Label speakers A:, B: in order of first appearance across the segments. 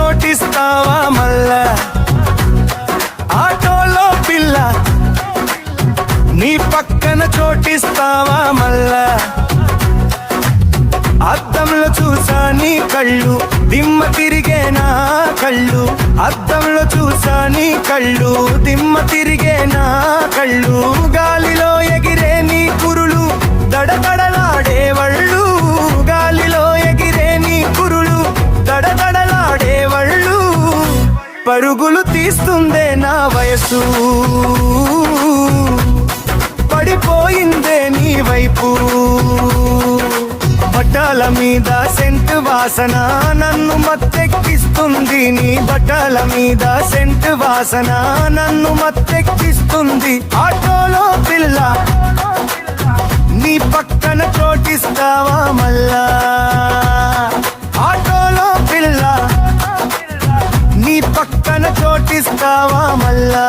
A: చోటిస్తావా మళ్ళా ఆటోలో పిల్ల నీ పక్కన చోటిస్తావా మళ్ళా అద్దంలో చూసా నీ కళ్ళు దిమ్మ తిరిగేనా కళ్ళు అద్దంలో చూసా నీ కళ్ళు దిమ్మ తిరిగేనా కళ్ళు గాలిలో ఎగిరే నీ కురులు దడదడలాడే వళ్ళు గాలిలో ఎగిరే నీ కురులు దడదడలాడే వళ్ళు పరుగులు తీస్తుందే నా వయసు పడిపోయిందే నీ వైపు బట్టల మీద సెంట్ వాసన నన్ను మత్తెక్కిస్తుంది నీ బట్టల మీద సెంట్ వాసన నన్ను మత్తెక్కిస్తుంది ఆటోలో పిల్ల నీ పక్కన చోటిస్తావా మళ్ళా ఆటోలో పిల్ల నీ పక్కన చోటిస్తావా మళ్ళా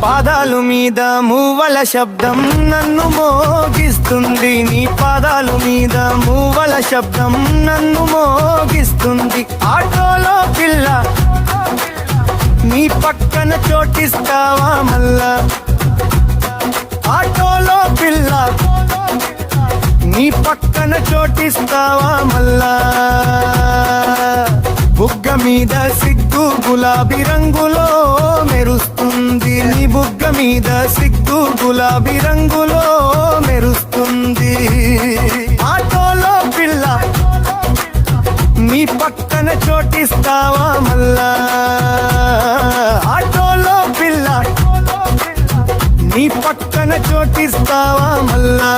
A: పాదాలు మీద మూవల శబ్దం నన్ను మోగిస్తుంది నీ పాదాలు మీద మూవల శబ్దం నన్ను మోగిస్తుంది ఆటోలో పిల్ల నీ పక్కన చోటిస్తావా మళ్ళా ఆటోలో పిల్ల నీ పక్కన చోటిస్తావా మళ్ళా బుగ్గ మీద సిగ్గు గులాబీ రంగులో మెరుస్తుంది నీ బుగ్గ మీద సిగ్గు గులాబీ రంగులో మెరుస్తుంది ఆటోలో పిల్ల నీ పక్కన చోటిస్తావా మళ్ళా ఆటోలో పిల్ల నీ పక్కన చోటిస్తావా మళ్ళా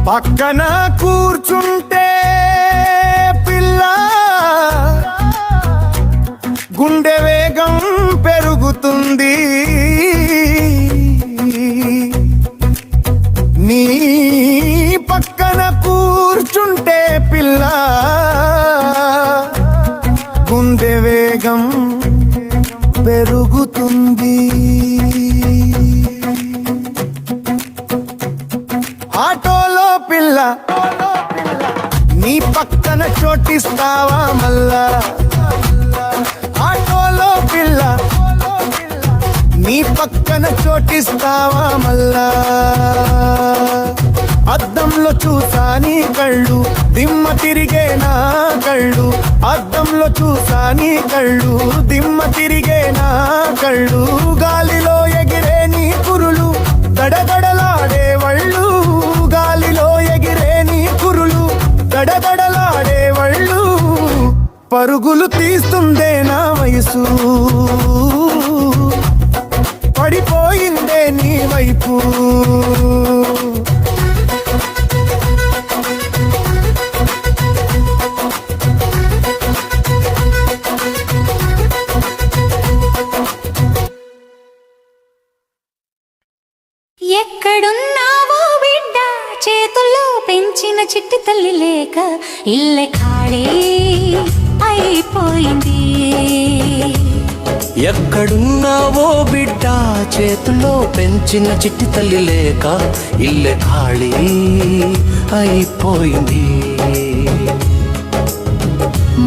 A: పక్కన కూర్చుంటే పిల్ల గుండె వేగం పెరుగుతుంది నీ పక్కన కూర్చుంటే పిల్ల గుండె వేగం పెరుగుతుంది ఆటోలో పిల్ల నీ పక్కన చోటిస్తావా మళ్ళా ఆటోలో పిల్ల నీ పక్కన చోటిస్తావా మళ్ళా అద్దంలో చూసా నీ కళ్ళు దిమ్మ తిరిగే నా కళ్ళు అద్దంలో చూసా నీ కళ్ళు దిమ్మ తిరిగే నా కళ్ళు గాలిలో ఎగిరే నీ కురులు దడదడలాడే వళ్ళు గాలిలో ఎగిరే నీ కురులు దడదడలాడే వళ్ళు పరుగులు తీస్తుందే నా వయసు పడిపోయిందే నీ వైపు
B: ఎక్కడున్నావో బిడ్డ చేతుల్లో పెంచిన చిట్టి తల్లి లేక ఇల్లె ఖాళీ అయిపోయింది
C: ఎక్కడున్నావో బిడ్డ చేతుల్లో పెంచిన చిట్టి తల్లి లేక ఇల్లె ఖాళీ అయిపోయింది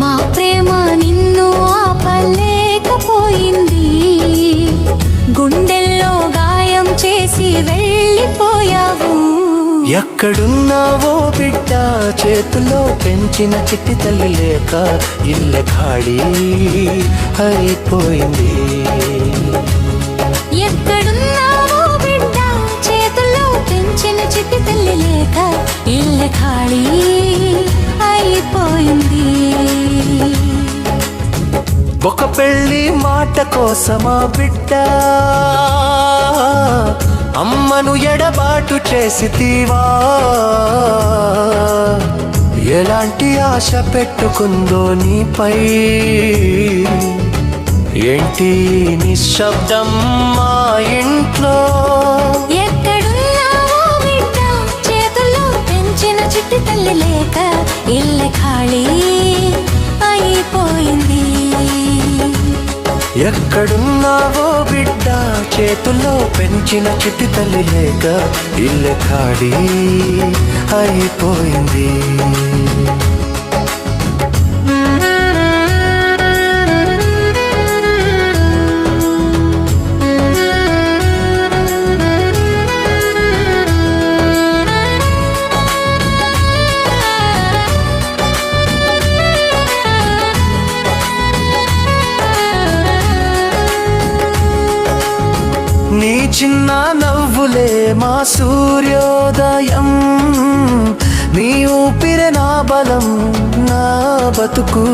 B: మా ప్రేమ నిన్ను ఆపలేకపోయింది గుండెల్లో గాయం చేసి వెళ్ళిపోయావు
C: ఎక్కడున్నావో బిడ్డ చేతుల్లో పెంచిన చిట్టి తల్లి లేక ఇల్లె ఖాళీ అయిపోయింది
B: ఎక్కడున్నావో బిడ్డ చేతుల్లో పెంచిన చిట్టి తల్లి లేక ఇల్లె ఖాళీ అయిపోయింది
C: ఒక పెళ్లి మాట కోసమా బిడ్డ అమ్మ అమ్మను ఎడబాటు చేసితివా ఎలాంటి ఆశ పెట్టుకుందో నీపై ఏంటి నిశ్శబ్దం మా ఇంట్లో
B: ఎక్కడున్నావో బిడ్డ చేతుల్లో పెంచిన చిట్టి తల్లి లేక ఇల్లె ఖాళీ అయిపోయింది
C: ఎక్కడున్నావో బిడ్డ చేతుల్లో పెంచిన చిట్టి తల్లి లేక ఇల్లె ఖాళీ అయిపోయింది నీ చిన్న నవ్వులే మా సూర్యోదయం నీ ఊపిరి నా బలం నా బతుకు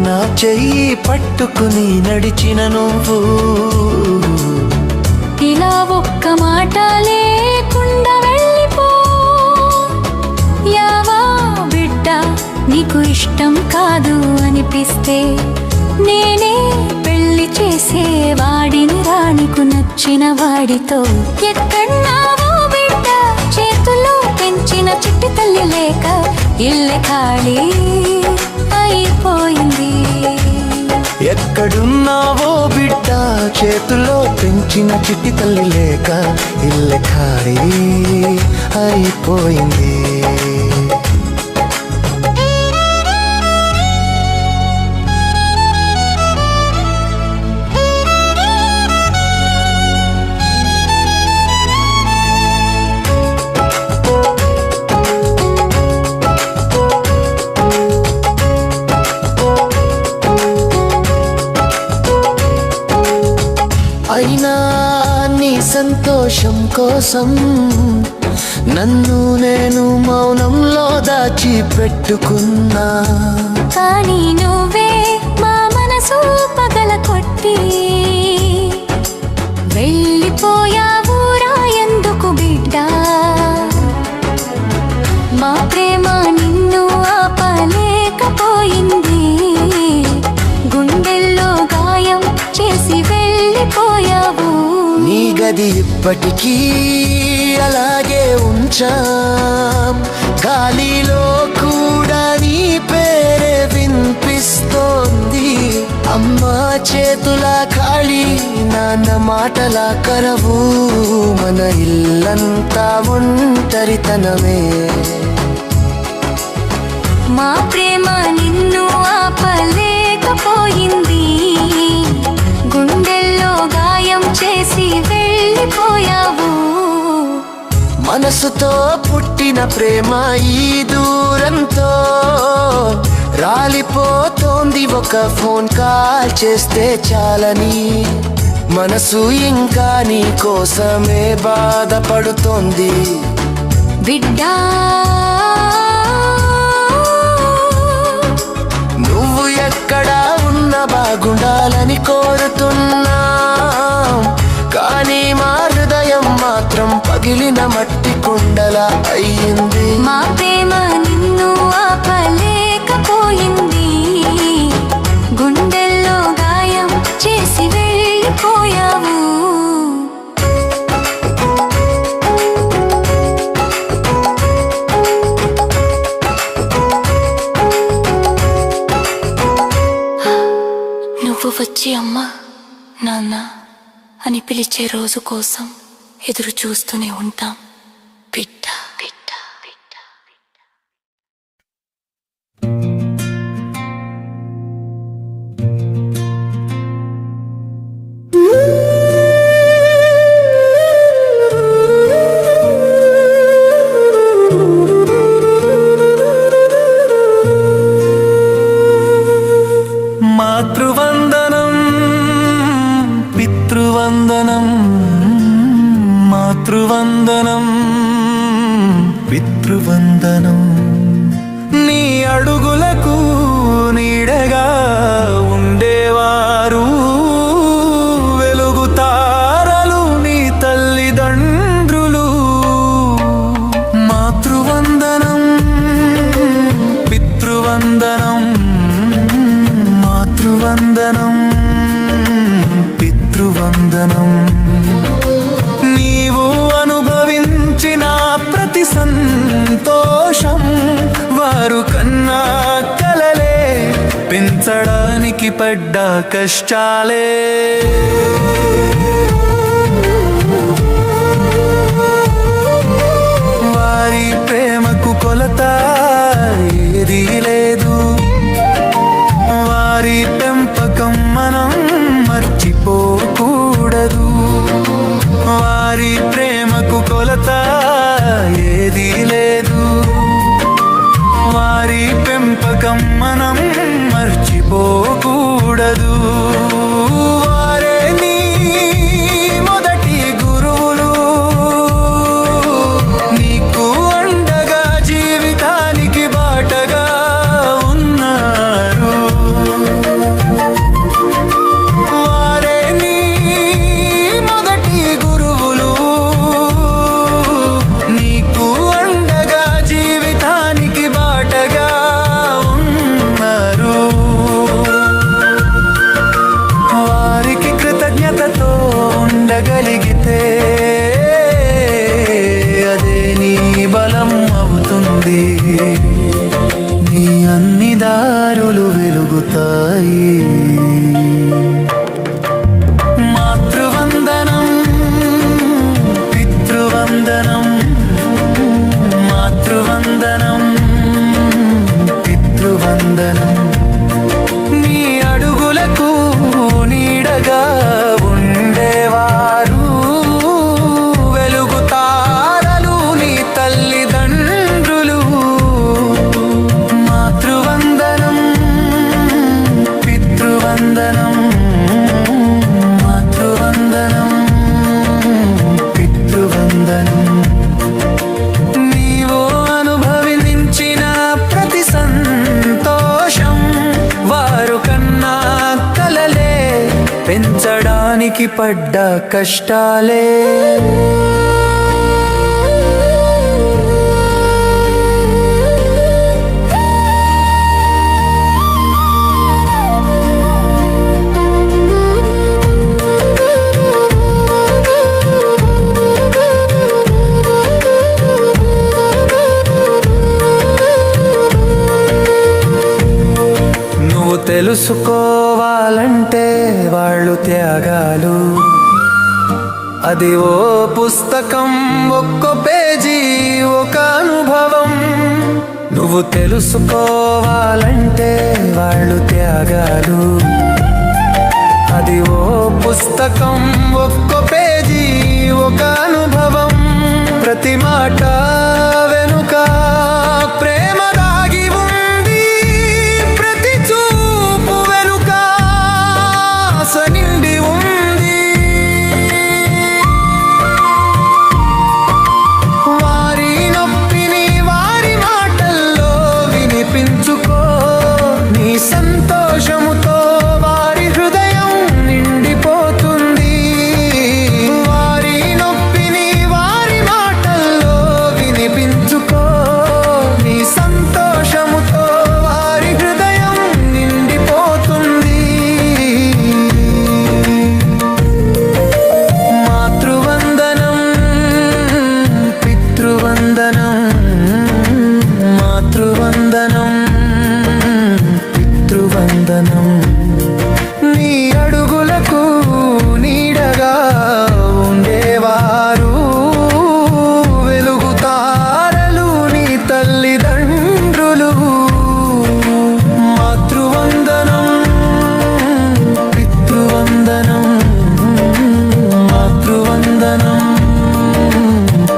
C: నా చెయ్యి పట్టుకుని నడిచిన నువ్వు
B: ఇలా ఒక్క మాట లేకుండా వెళ్ళిపో యావా బిడ్డ నీకు ఇష్టం కాదు అనిపిస్తే నేనే పెళ్లి చేసే వాడిని రాణికు నచ్చిన వాడితో ఎక్కడున్నావో బిడ్డ చేతుల్లో పెంచిన చిట్టి తల్లి లేక ఇల్లె ఖాళీ అయిపోయింది
C: ఎక్కడున్నావో బిడ్డ చేతుల్లో పెంచిన చిట్టి తల్లి లేక ఇల్లె ఖాళీ అయిపోయింది అయినా నీ సంతోషం కోసం నన్ను నేను మౌనంలో దాచిపెట్టుకున్నా
B: కానీ నువ్వే మా మనసు పగల కొట్టి వెళ్ళిపోయావురా ఎందుకు బిడ్డ మా ప్రేమ నిన్ను ఆపలేకపోయింది గుండెల్లో గాయం చేసి వెళ్ళిపోయావు
C: నీ గది ఇప్పటికీ అలాగే ఉంచాం గాలిలో కూడా నీ పేరే వినిపిస్తోంది అమ్మా చేతుల ఖాళీ నాన్న మాటల కరవు మన ఇల్లంతా ఒంటరితనమే
B: మా ప్రేమ నిన్ను ఆపలేకపోయింది గుండెల్లో గాయం చేసి వెళ్ళిపోయావు
C: మనసుతో పుట్టిన ప్రేమ ఈ దూరంతో రాలిపోతోంది ఒక ఫోన్ కాల్ చేస్తే చాలని మనసు ఇంకా నీ కోసమే బాధపడుతోంది
B: బిడ్డా
C: నువ్వు ఎక్కడా ఉన్న బాగుండాలని కోరుతున్నా కానీ మా హృదయం మాత్రం పగిలిన మట్టి కుండల అయ్యింది
B: మా ప్రేమ నిన్ను ఆపలేకపోయింది గుండెల్లో గాయం చేసి వెళ్ళిపోయావు నువ్వు వచ్చి అమ్మా నాన్న అని పిలిచే రోజు కోసం ఎదురు చూస్తూనే ఉంటాం బిడ్డ బిడ్డ బిడ్డ
A: మాతృవందనం పితృవందనం మాతృవందనం పితృవందనం నీ అడుగులకు నీడగా ఉండేవారు వెలుగు తారలు నీ తల్లి పెంచడానికి పడ్డ కష్టాలే. వారి ప్రేమకు కొలత ఏదీ లేదు, వారి పెంపకం మనం మర్చిపోకూడదు. వారి ప్రేమకు కొలత ఏదీ లేదు, వారి పెంపకం మనం మర్చిపోకూడదు. వారే నీ మొదటి గురువులు, నీకు అండగా జీవితానికి బాటగా ఉన్నారు. వారే నీ మొదటి గురువులు, నీకు అండగా జీవితానికి బాటగా ఉన్నారు. వారికి కృతజ్ఞతతో ఉండగలిగితే అదే నీ బలం అవుతుంది. నీ అన్ని దారులు వెలుగుతాయి. మాతృవందనం, పితృవందనం, మాతృవందనం, పితృవందనం. నీ అడుగులకు నీడగా ఉండేవారు, వెలుగుతారలు నీ తల్లిదండ్రులు. మాతృవందనం, పితృవందనం, మాతృవందనం, పితృవందనం. నీవు అనుభవించిన ప్రతి సంతోషం వారు కన్నా కలలే, పెంచడానికి పడ్డ కష్టాలే. నువ్వు తెలుసుకోవాలంటే వాళ్ళు త్యాగాలు, అది ఓ పుస్తకం, ఒక్కో పేజీ ఒక అనుభవం. నువ్వు తెలుసుకోవాలంటే వాళ్ళు త్యాగాలు, అది ఓ పుస్తకం, ఒక్కో పేజీ ఒక అనుభవం. ప్రతి మాట వెనుక ప్రేమ దాగి ఉంది, ప్రతి చూపు వెనుక ఆశ నిండి ఉంది. వారి నొప్పిని వారి మాటల్లో వినిపించుకో, నీ సంతోషముతో వారి హృదయం నిండిపోతుంది. వారి నొప్పిని వారి మాటల్లో వినిపించుకో, నీ సంతోషముతో వారి హృదయం నిండిపోతుంది. మాతృవందనం, పితృవందనం, మాతృవందనం, పితృవందనం. నీ అడుగులకు నీడగా ఉండేవారు, వెలుగుతారలు నీ తల్లిదండ్రులు. మాతృవందనం, పితృవందనం, మాతృవందనం,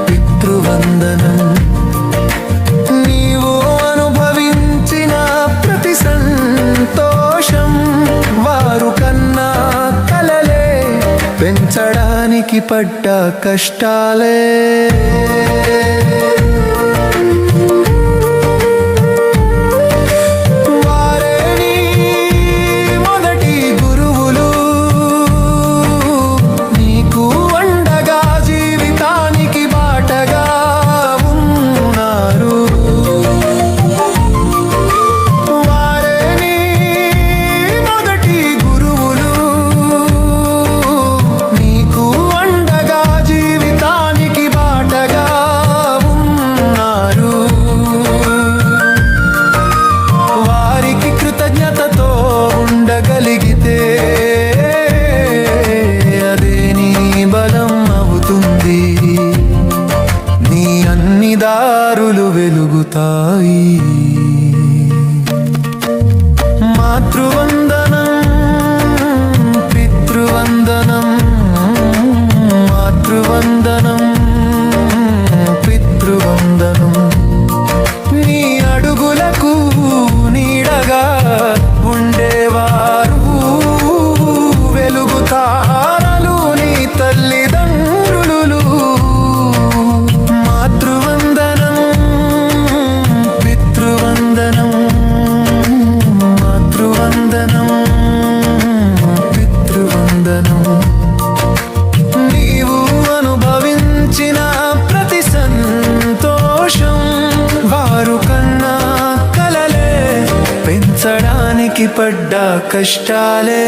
A: పితృవందనం. నీవు అనుభవించిన ప్రతి సంతోషం వారు కన్నా కలలే, పెంచడానికి పడ్డ కష్టాలే. వారే నీ మొదటి గురువులు, నీకు అండగా జీవితానికి బాటగా ఉన్నారు. వారే నీ మొదటి గురువులు, నీకు అండగా జీవితానికి బాటగా చల్లదనం నీవు అనుభవించిన ప్రతి సంతోషం వారు కన్నా కలలే పెంచడానికి పడ్డ కష్టాలే